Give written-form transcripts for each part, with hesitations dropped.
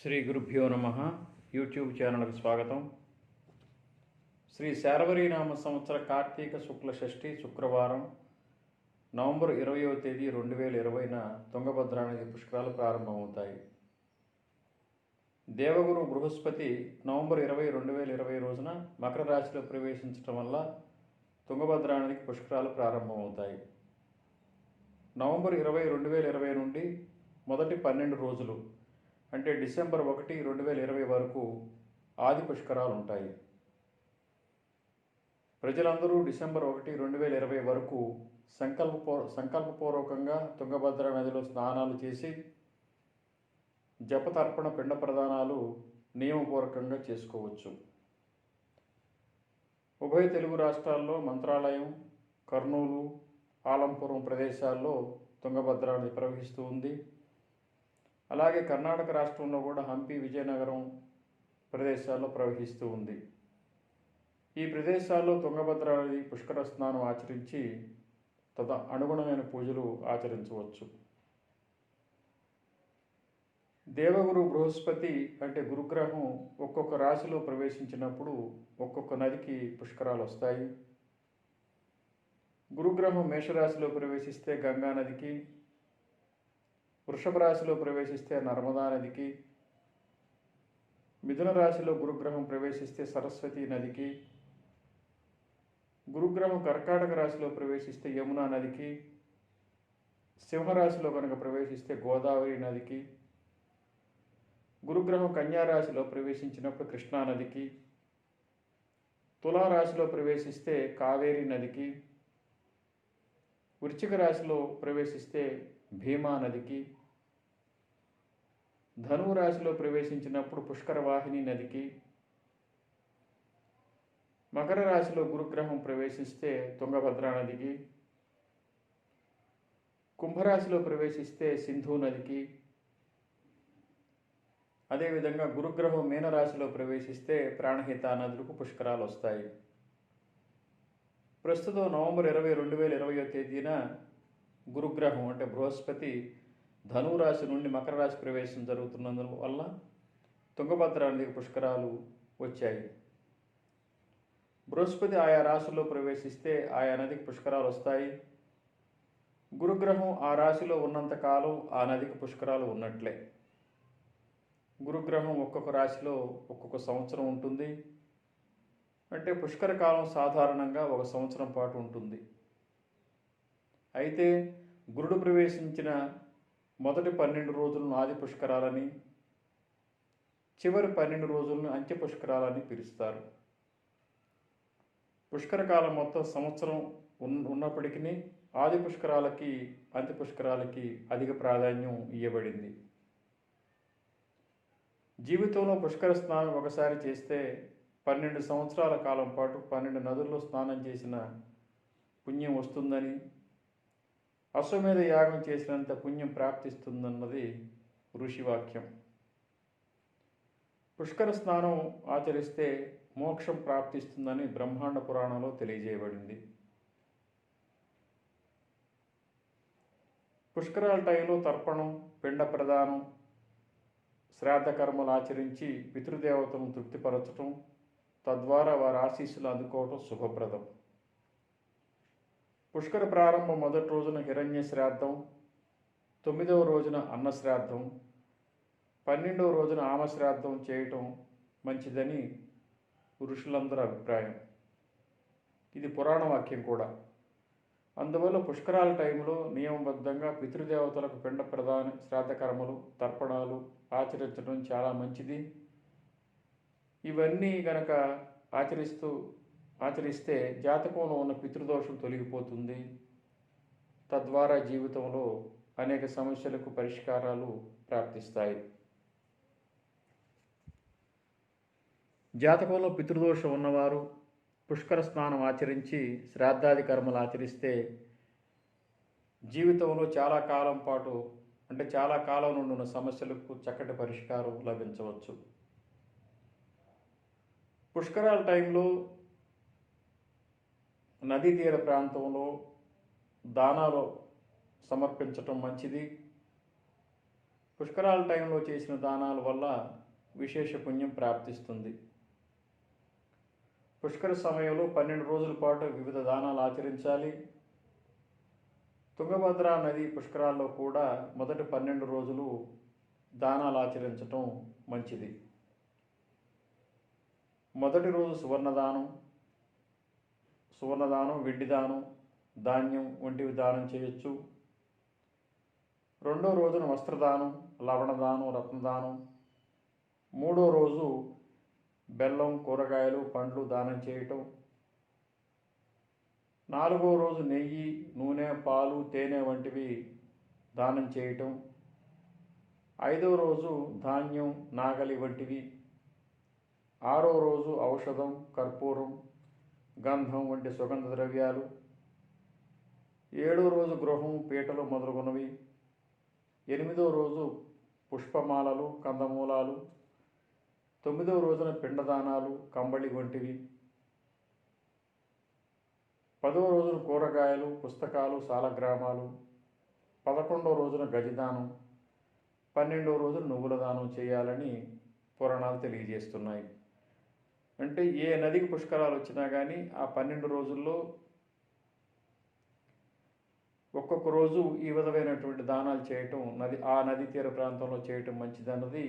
శ్రీ గురుభ్యో నమ. యూట్యూబ్ ఛానల్కి స్వాగతం. శ్రీ శార్వరీనామ సంవత్సర కార్తీక శుక్ల షష్ఠి శుక్రవారం నవంబర్ 20వ తేదీ 2020న తుంగభద్రా నది పుష్కరాలు ప్రారంభమవుతాయి. దేవగురు బృహస్పతి నవంబర్ 20, 2020 రోజున మకర రాశిలో ప్రవేశించడం వల్ల తుంగభద్రా నదికి పుష్కరాలు ప్రారంభమవుతాయి. నవంబర్ 20, 2020 నుండి మొదటి 12 రోజులు అంటే డిసెంబర్ 1, 2020 వరకు ఆది పుష్కరాలు ఉంటాయి. ప్రజలందరూ డిసెంబర్ 1, 2020 వరకు సంకల్పపూర్వకంగా తుంగభద్ర నదిలో స్నానాలు చేసి జపతర్పణ పిండ ప్రదానాలు నియమపూర్వకంగా చేసుకోవచ్చు. ఉభయ తెలుగు రాష్ట్రాల్లో మంత్రాలయం, కర్నూలు, ఆలంపురం ప్రదేశాల్లో తుంగభద్ర నది ప్రవహిస్తూ ఉంది. అలాగే కర్ణాటక రాష్ట్రంలో కూడా హంపి, విజయనగరం ప్రదేశాల్లో ప్రవహిస్తూ ఉంది. ఈ ప్రదేశాల్లో తుంగభద్రా నది పుష్కర స్నానం ఆచరించి అనుగుణమైన పూజలు ఆచరించవచ్చు. దేవగురు బృహస్పతి అంటే గురుగ్రహం ఒక్కొక్క రాశిలో ప్రవేశించినప్పుడు ఒక్కొక్క నదికి పుష్కరాలు వస్తాయి. గురుగ్రహం మేషరాశిలో ప్రవేశిస్తే గంగా నదికి, వృషభ రాశిలో ప్రవేశిస్తే నర్మదా నదికి, మిథున రాశిలో గురుగ్రహం ప్రవేశిస్తే సరస్వతి నదికి, గురుగ్రహం కర్కాటక రాశిలో ప్రవేశిస్తే యమునా నదికి, సింహరాశిలో కనుక ప్రవేశిస్తే గోదావరి నదికి, గురుగ్రహం కన్యారాశిలో ప్రవేశించినప్పుడు కృష్ణా నదికి, తులారాశిలో ప్రవేశిస్తే కావేరీ నదికి, వృశ్చిక రాశిలో ప్రవేశిస్తే భీమా నదికి, ధనువు రాశిలో ప్రవేశించినప్పుడు పుష్కరవాహిని నదికి, మకర రాశిలో గురుగ్రహం ప్రవేశిస్తే తుంగభద్రా నదికి, కుంభరాశిలో ప్రవేశిస్తే సింధు నదికి, అదేవిధంగా గురుగ్రహం మీనరాశిలో ప్రవేశిస్తే ప్రాణహిత నదులకు పుష్కరాలు వస్తాయి. ప్రస్తుతం నవంబర్ 20, 2020 తేదీన గురుగ్రహం అంటే బృహస్పతి ధనువు రాశి నుండి మకర రాశి ప్రవేశం జరుగుతున్నందువల్ల తుంగభద్రా నదికి పుష్కరాలు వచ్చాయి. బృహస్పతి ఆయా రాశుల్లో ప్రవేశిస్తే ఆయా నదికి పుష్కరాలు వస్తాయి. గురుగ్రహం ఆ రాశిలో ఉన్నంతకాలం ఆ నదికి పుష్కరాలు ఉన్నట్లే. గురుగ్రహం ఒక్కొక్క రాశిలో ఒక్కొక్క సంవత్సరం ఉంటుంది. అంటే పుష్కర కాలం సాధారణంగా 1 సంవత్సరం పాటు ఉంటుంది. అయితే గురుడు ప్రవేశించిన మొదటి 12 రోజులను ఆది పుష్కరాలని, చివరి 12 రోజులను అంత్య పుష్కరాలని పిలుస్తారు. పుష్కర కాలం మొత్తం సంవత్సరం ఉన్నప్పటికీ ఆది పుష్కరాలకి, అంత్య పుష్కరాలకి అధిక ప్రాధాన్యం ఇవ్వబడింది. జీవితంలో పుష్కర స్నానం ఒకసారి చేస్తే 12 సంవత్సరాల కాలం పాటు 12 నదుల్లో స్నానం చేసిన పుణ్యం వస్తుందని, అశ్వమేధ యాగం చేసినంత పుణ్యం ప్రాప్తిస్తుందన్నది ఋషివాక్యం. పుష్కర స్నానం ఆచరిస్తే మోక్షం ప్రాప్తిస్తుందని బ్రహ్మాండ పురాణంలో తెలియజేయబడింది. పుష్కరాల టైంలో తర్పణం, పిండ ప్రదానం, శ్రాద్ధ కర్మలు ఆచరించి పితృదేవతలను తృప్తిపరచటం, తద్వారా వారి ఆశీస్సులు అందుకోవటం శుభప్రదం. పుష్కర ప్రారంభం మొదటి రోజున హిరణ్య శ్రాద్ధం, 9వ రోజున అన్న శ్రాద్ధం, 12వ రోజున ఆమ శ్రాద్ధం చేయటం మంచిదని ఋషులందరి అభిప్రాయం. ఇది పురాణ వాక్యం కూడా. అందువల్ల పుష్కరాల టైంలో నియమబద్ధంగా పితృదేవతలకు పిండ ప్రదాన, శ్రాద్ధ కర్మలు, తర్పణాలు ఆచరించడం చాలా మంచిది. ఇవన్నీ గనక ఆచరిస్తే జాతకంలో ఉన్న పితృదోషం తొలగిపోతుంది. తద్వారా జీవితంలో అనేక సమస్యలకు పరిష్కారాలు ప్రాప్తిస్తాయి. జాతకంలో పితృదోషం ఉన్నవారు పుష్కర స్నానం ఆచరించి శ్రాద్ధాది కర్మలు ఆచరిస్తే జీవితంలో చాలా కాలం పాటు అంటే చాలా కాలం నుండి ఉన్న సమస్యలకు చక్కటి పరిష్కారం లభించవచ్చు. పుష్కరాల టైంలో నదీ తీర ప్రాంతంలో దానాలు సమర్పించటం మంచిది. పుష్కరాల టైంలో చేసిన దానాల వల్ల విశేష పుణ్యం ప్రాప్తిస్తుంది. పుష్కర సమయంలో 12 రోజుల పాటు వివిధ దానాలు ఆచరించాలి. తుంగభద్ర నది పుష్కరాల్లో కూడా మొదటి 12 రోజులు దానాలు ఆచరించటం మంచిది. మొదటి రోజు సువర్ణదానం, వెండి దానం, ధాన్యం వంటివి దానం చేయొచ్చు. రెండో రోజున వస్త్రదానం, లవణదానం, రత్నదానం. మూడో రోజు బెల్లం, కూరగాయలు, పండ్లు దానం చేయటం. నాలుగో రోజు నెయ్యి, నూనె, పాలు, తేనె వంటివి దానం చేయటం. ఐదో రోజు ధాన్యం, నాగలి వంటివి. ఆరో రోజు ఔషధం, కర్పూరం, గంధం వంటి సుగంధ ద్రవ్యాలు. ఏడో రోజు గృహం, పీటలు మొదలగునవి. ఎనిమిదో రోజు పుష్పమాలలు, కందమూలాలు. తొమ్మిదో రోజున పిండదానాలు, కంబళి వంటివి. 10వ రోజున కూరగాయలు, పుస్తకాలు, సాలగ్రామాలు. 11వ రోజున గజదానం. 12వ రోజున నువ్వుల దానం చేయాలని పురాణాలు తెలియజేస్తున్నాయి. అంటే ఏ నదికి పుష్కరాలు వచ్చినా కానీ ఆ 12 రోజుల్లో ఒక్కొక్క రోజు ఈ విధమైనటువంటి దానాలు చేయటం, నది తీర ప్రాంతంలో చేయటం మంచిదన్నది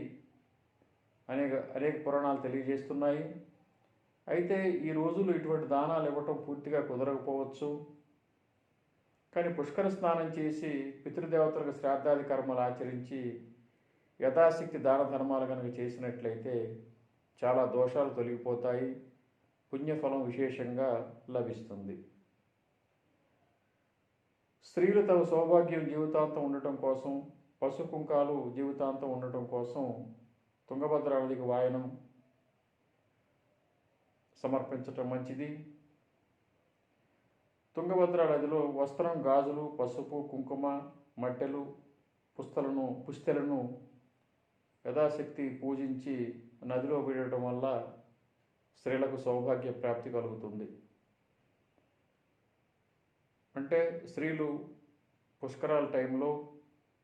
అనేక పురాణాలు తెలియజేస్తున్నాయి. అయితే ఈ రోజులు ఇటువంటి దానాలు ఇవ్వటం పూర్తిగా కుదరకపోవచ్చు. కానీ పుష్కర స్నానం చేసి పితృదేవతలకు శ్రాద్ధాది కర్మలు ఆచరించి యథాశక్తి దాన ధర్మాలు కనుక చేసినట్లయితే చాలా దోషాలు తొలగిపోతాయి, పుణ్యఫలం విశేషంగా లభిస్తుంది. స్త్రీలు తమ సౌభాగ్యం జీవితాంతం ఉండటం కోసం, పశుకుంకాలు జీవితాంతం ఉండటం కోసం తుంగభద్ర నదికి వాయనం సమర్పించటం మంచిది. తుంగభద్ర నదిలో వస్త్రం, గాజులు, పసుపు, కుంకుమ, మట్టెలు, పుస్తెలను యథాశక్తి పూజించి నదిలో విడటం వల్ల స్త్రీలకు సౌభాగ్య ప్రాప్తి కలుగుతుంది. అంటే స్త్రీలు పుష్కరాల టైంలో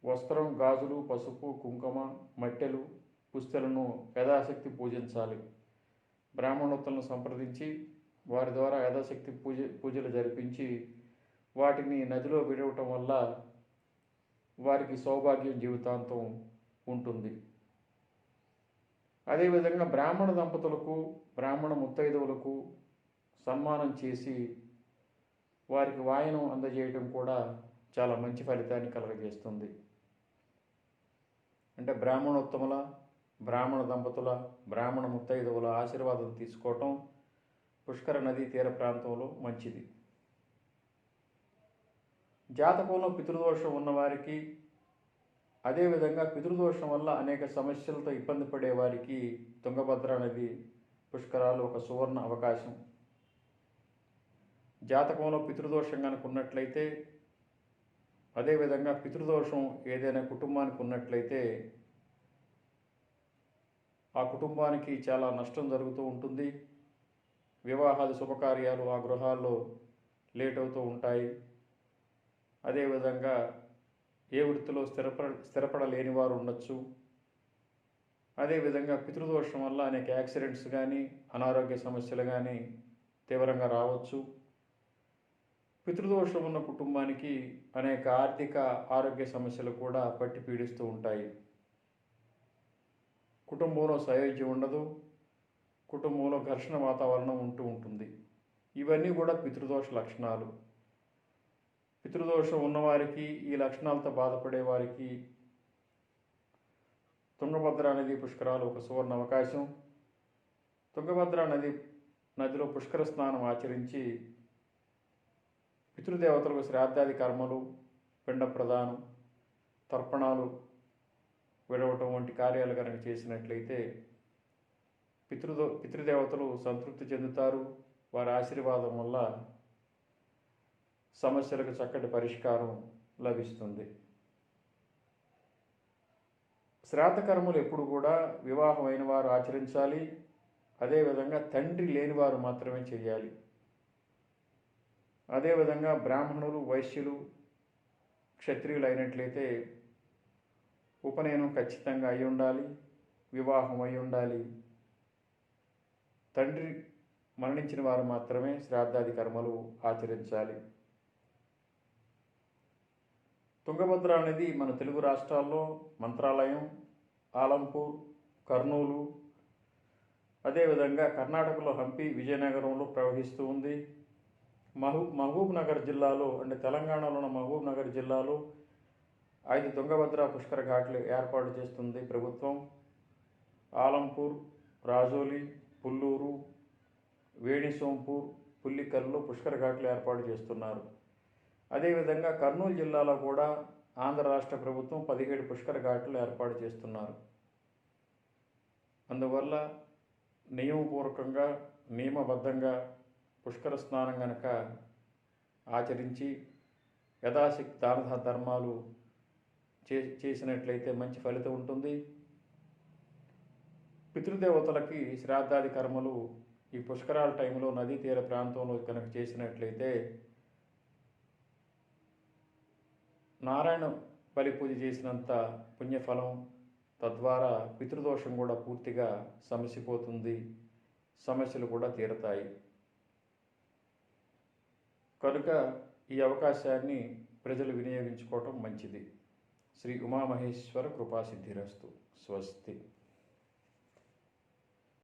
వస్త్రం, గాజులు, పసుపు, కుంకుమ, మట్టెలు, పుస్తెలను యథాశక్తి పూజించాలి. బ్రాహ్మణోత్తలను సంప్రదించి వారి ద్వారా యథాశక్తి పూజలు జరిపించి వాటిని నదిలో విడవటం వల్ల వారికి సౌభాగ్యం జీవితాంతం ఉంటుంది. అదేవిధంగా బ్రాహ్మణ దంపతులకు, బ్రాహ్మణ ముత్తైదువులకు సన్మానం చేసి వారికి వాయనం అందజేయటం కూడా చాలా మంచి ఫలితాన్ని కలుగజేస్తుంది. అంటే బ్రాహ్మణోత్తముల, బ్రాహ్మణ దంపతుల, బ్రాహ్మణ ముత్తైదువుల ఆశీర్వాదం తీసుకోవటం పుష్కర నదీ తీర ప్రాంతంలో మంచిది. జాతకంలో పితృదోషం ఉన్నవారికి, అదేవిధంగా పితృదోషం వల్ల అనేక సమస్యలతో ఇబ్బంది పడే వారికి తుంగభద్ర నది పుష్కరాలు ఒక సువర్ణ అవకాశం. జాతకంలో పితృదోషం కనుక ఉన్నట్లయితే, అదేవిధంగా పితృదోషం ఏదైనా కుటుంబానికి ఉన్నట్లయితే ఆ కుటుంబానికి చాలా నష్టం జరుగుతూ ఉంటుంది. వివాహాది శుభకార్యాలు ఆ గృహాల్లో లేట్ అవుతూ ఉంటాయి. అదేవిధంగా ఏ వృత్తిలో స్థిరపడలేని వారు ఉండొచ్చు. అదేవిధంగా పితృదోషం వల్ల అనేక యాక్సిడెంట్స్ కానీ, అనారోగ్య సమస్యలు కానీ తీవ్రంగా రావచ్చు. పితృదోషం ఉన్న కుటుంబానికి అనేక ఆర్థిక, ఆరోగ్య సమస్యలు కూడా పట్టి పీడిస్తూ ఉంటాయి. కుటుంబంలో సయోధ్యం ఉండదు, కుటుంబంలో ఘర్షణ వాతావరణం ఉంటుంది. ఇవన్నీ కూడా పితృదోష లక్షణాలు. పితృదోషం ఉన్నవారికి, ఈ లక్షణాలతో బాధపడే వారికి తుంగభద్ర నది పుష్కరాలు ఒక సువర్ణ అవకాశం. తుంగభద్ర నదిలో పుష్కర స్నానం ఆచరించి పితృదేవతలకు శ్రాద్ధాది కర్మలు, పిండ ప్రదానం, తర్పణాలు విడవటం వంటి కార్యాలు కనుక చేసినట్లయితే పితృదేవతలు సంతృప్తి చెందుతారు. వారి ఆశీర్వాదం వల్ల సమస్యలకు చక్కటి పరిష్కారం లభిస్తుంది. శ్రాద్ధ కర్మలు ఎప్పుడు కూడా వివాహం అయిన వారు ఆచరించాలి. అదేవిధంగా తండ్రి లేని వారు మాత్రమే చేయాలి. అదేవిధంగా బ్రాహ్మణులు, వైశ్యులు, క్షత్రియులు అయినట్లయితే ఉపనయనం ఖచ్చితంగా అయి ఉండాలి, వివాహం అయి ఉండాలి. తండ్రి మరణించిన వారు మాత్రమే శ్రాద్ధాది కర్మలు ఆచరించాలి. తుంగభద్ర అనేది మన తెలుగు రాష్ట్రాల్లో మంత్రాలయం, ఆలంపూర్, కర్నూలు, అదేవిధంగా కర్ణాటకలో హంపి, విజయనగరంలో ప్రవహిస్తూ ఉంది. మహబూబ్ నగర్ జిల్లాలో, అంటే తెలంగాణలో ఉన్న మహబూబ్ నగర్ జిల్లాలో 5 తుంగభద్ర పుష్కర ఘాట్లు ఏర్పాటు చేస్తుంది ప్రభుత్వం. ఆలంపూర్, రాజోలి, పుల్లూరు, వేణిసోంపూర్, పుల్లికల్లో పుష్కర ఘాట్లు ఏర్పాటు చేస్తున్నారు. అదేవిధంగా కర్నూలు జిల్లాలో కూడా ఆంధ్ర రాష్ట్ర ప్రభుత్వం 17 పుష్కర ఘాట్లు ఏర్పాటు చేస్తున్నారు. అందువల్ల నియమపూర్వకంగా, నియమబద్ధంగా పుష్కర స్నానం కనుక ఆచరించి యథాశక్తి దాన ధర్మాలు చేసినట్లయితే మంచి ఫలితం ఉంటుంది. పితృదేవతలకి శ్రాద్ధాది కర్మలు ఈ పుష్కరాల టైంలో నదీ తీర ప్రాంతంలో కనుక చేసినట్లయితే నారాయణ బలి పూజ చేసినంత పుణ్యఫలం, తద్వారా పితృదోషం కూడా పూర్తిగా సమసిపోతుంది, సమస్యలు కూడా తీరతాయి. కనుక ఈ అవకాశాన్ని ప్రజలు వినియోగించుకోవటం మంచిది. శ్రీ ఉమామహేశ్వర కృపాసిద్ధిరస్తు. స్వస్తి.